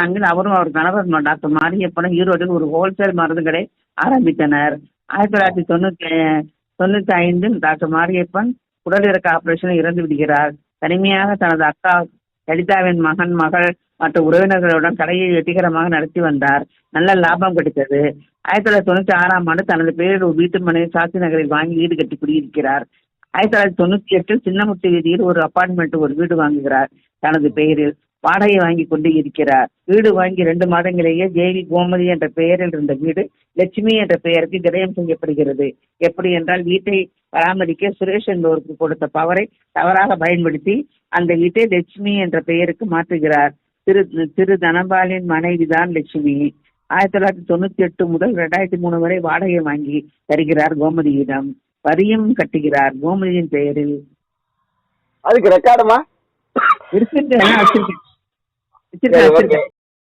அங்கே அவரும் அவர் கணவர் டாக்டர் மாரியப்பனும் ஈரோட்டில் ஒரு ஹோல்சேல் மருந்து கடை ஆரம்பித்தனர். 1995 டாக்டர் மாரியப்பன் குடலிறக்க ஆபரேஷனில் இறந்து விடுகிறார். தனிமையாக தனது அக்கா லலிதாவின் மகள் மற்றும் உறவினர்களுடன் கடையை வெற்றிகரமாக நடத்தி வந்தார். நல்ல லாபம் கிடைத்தது. 1996 தனது பெயரில் ஒரு வீட்டு மனையை சாந்தி நகரில் வாங்கி வீடு கட்டி குடியிருக்கிறார். 1998 சின்னமுத்து வீதியில் ஒரு அபார்ட்மெண்ட் ஒரு வீடு வாங்குகிறார். தனது பெயரில் வாடகை வாங்கி கொண்டு இருக்கிறார். வீடு வாங்கி 2 மாதங்களிலேயே தேவி கோமதி என்ற பெயரில் இருந்த வீடு லட்சுமி என்ற பெயருக்கு கிரயம் செய்யப்படுகிறது. எப்படி என்றால், வீட்டை பராமரிக்க சுரேஷ் என்பவருக்கு கொடுத்த பவரை தவறாக பயன்படுத்தி அந்த வீட்டை லட்சுமி என்ற பெயருக்கு மாற்றுகிறார். திரு தனபாலின் மனைவிதான் லட்சுமி. 1998 முதல் 2003 வரை வாடகை வாங்கி தருகிறார் கோமதியிடம். வரியும் கட்டுகிறார் கோமதியின் பெயரில். அதுக்கு ரெக்கார்டுமா வச்சிருக்கேன்.